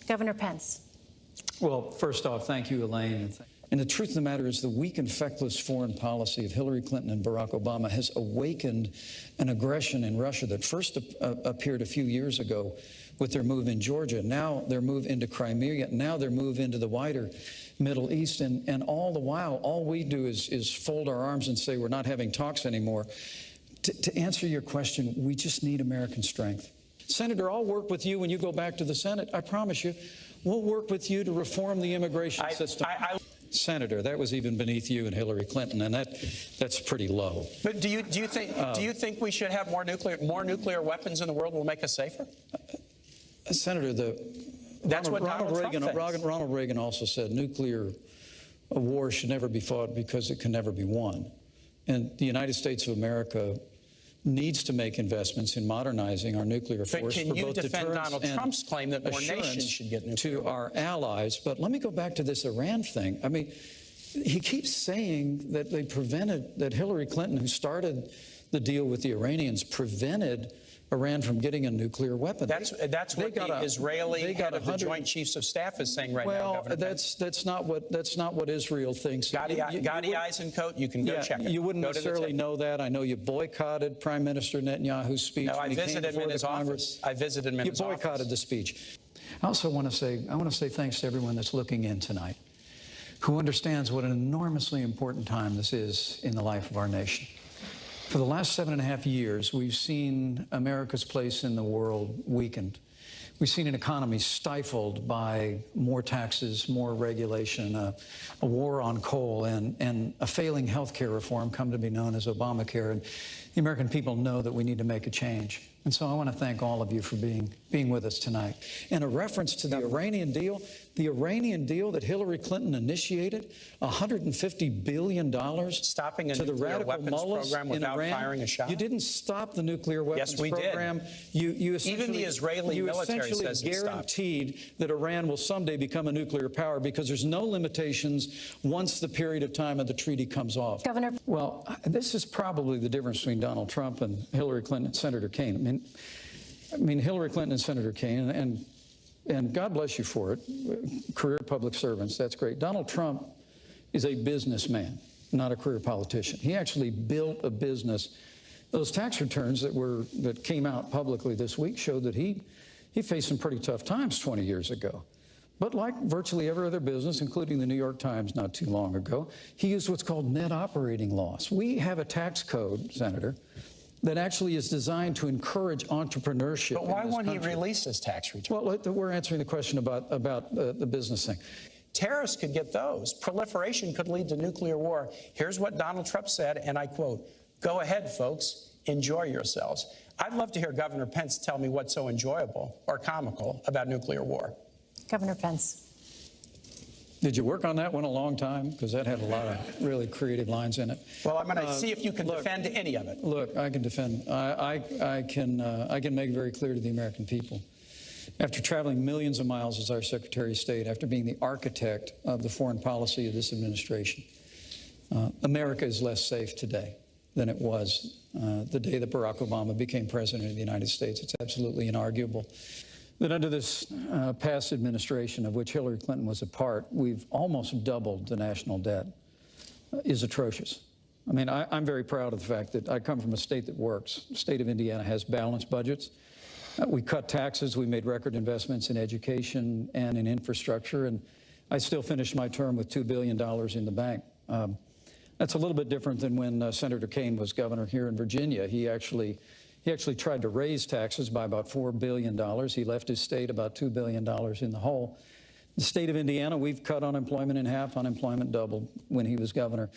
Governor Pence. Well, first off, thank you, Elaine. And the truth of the matter is the weak and feckless foreign policy of Hillary Clinton and Barack Obama has awakened an aggression in Russia that first appeared a few years ago with their move in Georgia, now their move into Crimea, now their move into the wider Middle East. And all the while, all we do is fold our arms and say we're not having talks anymore. To answer your question, we just need American strength. Senator, I'll work with you when you go back to the Senate. I promise you, we'll work with you to reform the immigration system. Senator, that was even beneath you and Hillary Clinton, and that's pretty low. But do you think we should have more nuclear weapons in the world will make us safer? Senator, Ronald Reagan also said nuclear war should never be fought because it can never be won. And the United States of America needs to make investments in modernizing our nuclear force for both deterrence Donald Trump's claim that more nations should get nuclear to our allies. But let me go back to this Iran thing. I mean, he keeps saying that that Hillary Clinton, who started the deal with the Iranians, prevented Iran from getting a nuclear weapon. That's what the Israeli head of the Joint Chiefs of Staff is saying right now. Well, that's not what Israel thinks. Gadi Eisenkot, you can go check it. You wouldn't necessarily know that. I know you boycotted Prime Minister Netanyahu's speech. No, I visited him in his office. I visited him in his office. You boycotted the speech. I also want to say thanks to everyone that's looking in tonight, who understands what an enormously important time this is in the life of our nation. For the last 7.5 years, we've seen America's place in the world weakened. We've seen an economy stifled by more taxes, more regulation, a war on coal, and a failing health care reform come to be known as Obamacare. And the American people know that we need to make a change. And so I want to thank all of you for being with us tonight. And a reference to the Iranian deal that Hillary Clinton initiated, $150 billion stopping to the radical mullahs program without in Iran. Firing a shot. You didn't stop the nuclear weapons program. Did. Even the Israeli military says it stopped. Guaranteed that Iran will someday become a nuclear power because there's no limitations once the period of time of the treaty comes off. Governor. Well, this is probably the difference between Donald Trump and Hillary Clinton and Senator Kaine. I mean, Hillary Clinton and Senator Kaine, and God bless you for it, career public servants, that's great. Donald Trump is a businessman, not a career politician. He actually built a business. Those tax returns that came out publicly this week showed that he faced some pretty tough times 20 years ago. But like virtually every other business, including the New York Times not too long ago, he used what's called net operating loss. We have a tax code, Senator, that actually is designed to encourage entrepreneurship. But why won't he release his tax return? Well, we're answering the question about the business thing. Terrorists could get those. Proliferation could lead to nuclear war. Here's what Donald Trump said, and I quote, "Go ahead, folks, enjoy yourselves." I'd love to hear Governor Pence tell me what's so enjoyable or comical about nuclear war. Governor Pence. Did you work on that one a long time? Because that had a lot of really creative lines in it. Well, I'm going to see if you can defend any of it. Look, I can defend. I can make it very clear to the American people. After traveling millions of miles as our Secretary of State, after being the architect of the foreign policy of this administration, America is less safe today than it was the day that Barack Obama became president of the United States. It's absolutely inarguable that under this past administration, of which Hillary Clinton was a part, we've almost doubled the national debt, is atrocious. I mean, I'm very proud of the fact that I come from a state that works. The state of Indiana has balanced budgets. We cut taxes. We made record investments in education and in infrastructure. And I still finished my term with $2 billion in the bank. That's a little bit different than when Senator Kaine was governor here in Virginia. He actually tried to raise taxes by about $4 billion. He left his state about $2 billion in the hole. The state of Indiana, we've cut unemployment in half. Unemployment doubled when he was governor.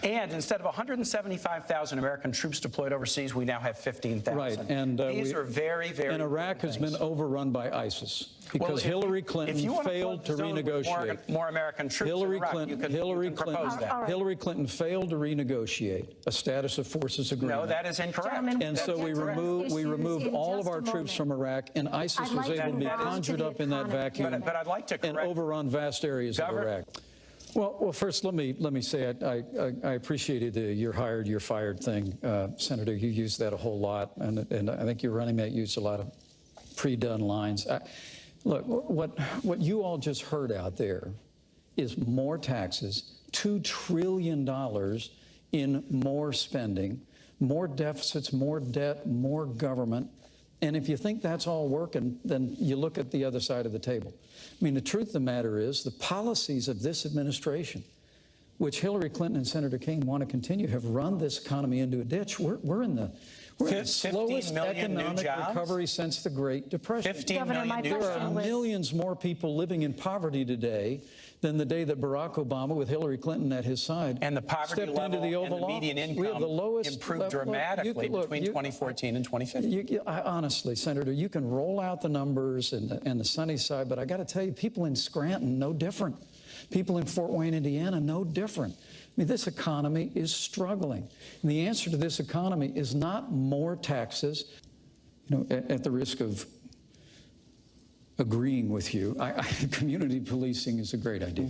And instead of 175,000 American troops deployed overseas, we now have 15,000. Right. And these are very, very And Iraq has been overrun by ISIS because Hillary Clinton failed to renegotiate. More American troops in Iraq, you can propose that. Hillary Clinton failed to renegotiate a status of forces agreement. No, that is incorrect. And so we removed all of our troops from Iraq, and ISIS was able to be conjured up in that vacuum. But I'd like to correct. And overrun vast areas of Iraq. Well, first, let me say I appreciated the "you're hired, you're fired" thing, Senator. You used that a whole lot, and I think your running mate used a lot of pre-done lines. Look, what you all just heard out there is more taxes, $2 trillion in more spending, more deficits, more debt, more government. And if you think that's all working, then you look at the other side of the table. I mean, the truth of the matter is the policies of this administration, which Hillary Clinton and Senator Kaine want to continue, have run this economy into a ditch. We're in the slowest economic recovery since the Great Depression. 15 million new There are jobs. millions more people living in poverty today than the day that Barack Obama, with Hillary Clinton at his side, And the poverty stepped level into the and Oval the median Office. We have income the lowest improved look, dramatically between 2014 and 2015. Honestly, Senator, you can roll out the numbers and the sunny side, but I got to tell you, people in Scranton, no different. People in Fort Wayne, Indiana, no different. I mean, this economy is struggling. And the answer to this economy is not more taxes. You know, at the risk of agreeing with you, community policing is a great idea.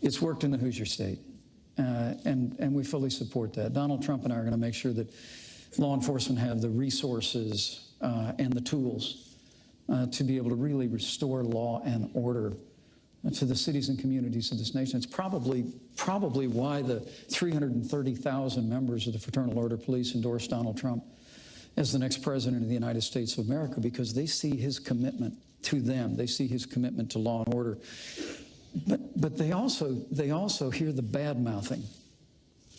It's worked in the Hoosier State, and we fully support that. Donald Trump and I are going to make sure that law enforcement have the resources and the tools to be able to really restore law and order to the cities and communities of this nation. It's probably why the 330,000 members of the Fraternal Order Police endorsed Donald Trump as the next president of the United States of America, because they see his commitment to them. They see his commitment to law and order. But they also hear the bad-mouthing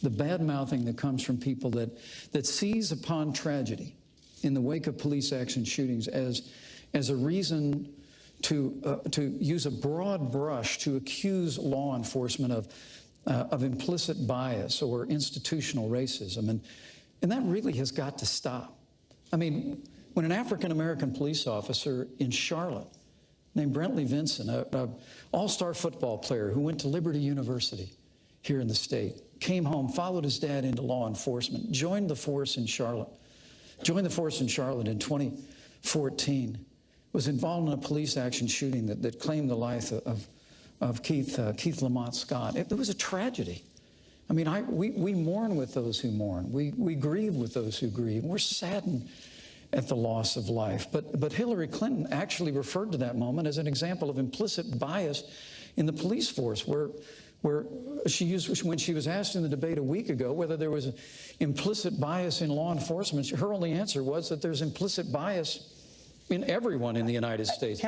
that comes from people that seize upon tragedy in the wake of police action shootings as a reason to use a broad brush to accuse law enforcement of implicit bias or institutional racism. And that really has got to stop. I mean, when an African-American police officer in Charlotte named Brentley Vinson, an all-star football player who went to Liberty University here in the state, came home, followed his dad into law enforcement, joined the force in Charlotte in 2014, was involved in a police action shooting that claimed the life of Keith Lamont Scott. It was a tragedy. I mean, we mourn with those who mourn. We grieve with those who grieve. We're saddened at the loss of life. But Hillary Clinton actually referred to that moment as an example of implicit bias in the police force, where she used, when she was asked in the debate a week ago whether there was implicit bias in law enforcement, her only answer was that there's implicit bias in everyone in the United States.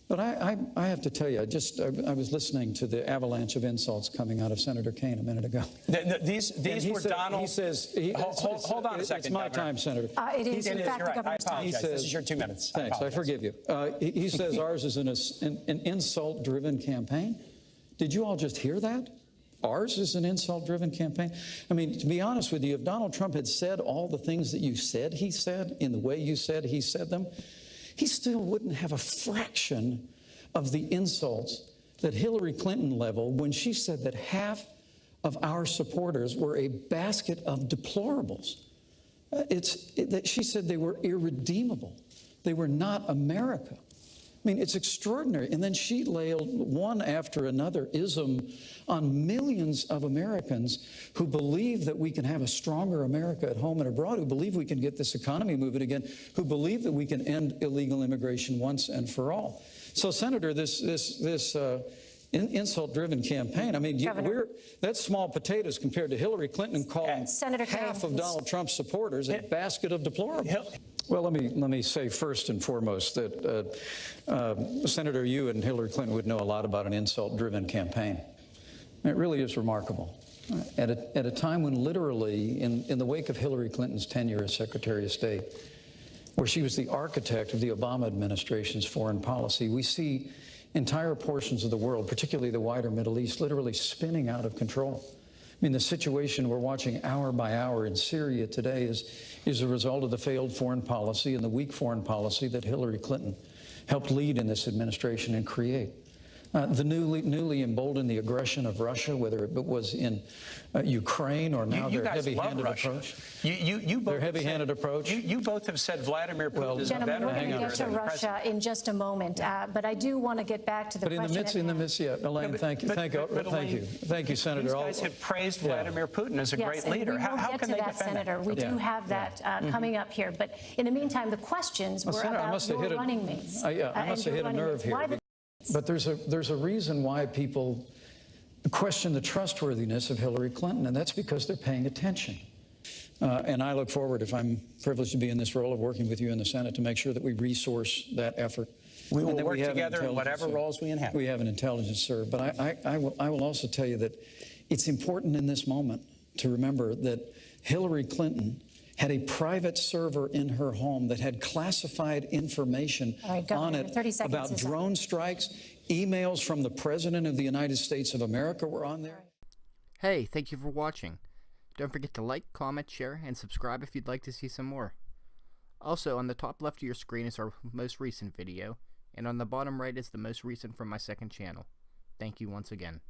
But I have to tell you, I was listening to the avalanche of insults coming out of Senator Kaine a minute ago. These were Donald. He says, hold on a second. It's my time, Senator. It is, in fact, the governor's time. I apologize. This is your 2 minutes. Thanks, I forgive you. He says ours is an insult-driven campaign. Did you all just hear that? Ours is an insult-driven campaign. I mean, to be honest with you, if Donald Trump had said all the things that you said he said in the way you said he said them, he still wouldn't have a fraction of the insults that Hillary Clinton leveled when she said that half of our supporters were a basket of deplorables. She said they were irredeemable. They were not America. I mean, it's extraordinary. And then she laid one after another ism on millions of Americans who believe that we can have a stronger America at home and abroad, who believe we can get this economy moving again, who believe that we can end illegal immigration once and for all. So, Senator, this insult-driven campaign, I mean, that's small potatoes compared to Hillary Clinton calling half of Donald Trump's supporters a basket of deplorables. Well, let me say first and foremost that, Senator, you and Hillary Clinton would know a lot about an insult-driven campaign. It really is remarkable. At a time when literally, in the wake of Hillary Clinton's tenure as Secretary of State, where she was the architect of the Obama administration's foreign policy, we see entire portions of the world, particularly the wider Middle East, literally spinning out of control. I mean, the situation we're watching hour by hour in Syria today is a result of the failed foreign policy and the weak foreign policy that Hillary Clinton helped lead in this administration and create. the newly emboldened the aggression of Russia, whether it was in Ukraine or now you their guys heavy-handed love Russia. approach. You both Their heavy-handed approach. You both have said Vladimir Putin is a Gentlemen, better we're going to leader get to than the Russia president. in just a moment, but I do want to get back to the But in question. the midst, yeah, Elaine, thank you, thank you, Senator. These guys have praised Vladimir Putin as a Yes, great and leader. we will How get can to they that, defend Senator. that? We do have that coming up here. But in the meantime, the questions were Senator, I about must have your hit running mates. I must have hit a nerve here. But there's a reason why people question the trustworthiness of Hillary Clinton, and that's because they're paying attention. And I look forward, if I'm privileged to be in this role, of working with you in the Senate to make sure that we resource that effort. We will and that work have together in whatever roles we inhabit. We have an intelligence serve. But I will also tell you that it's important in this moment to remember that Hillary Clinton had a private server in her home that had classified information on it about drone strikes. Emails from the President of the United States of America were on there. Hey, thank you for watching. Don't forget to like, comment, share, and subscribe if you'd like to see some more. Also, on the top left of your screen is our most recent video, and on the bottom right is the most recent from my second channel. Thank you once again.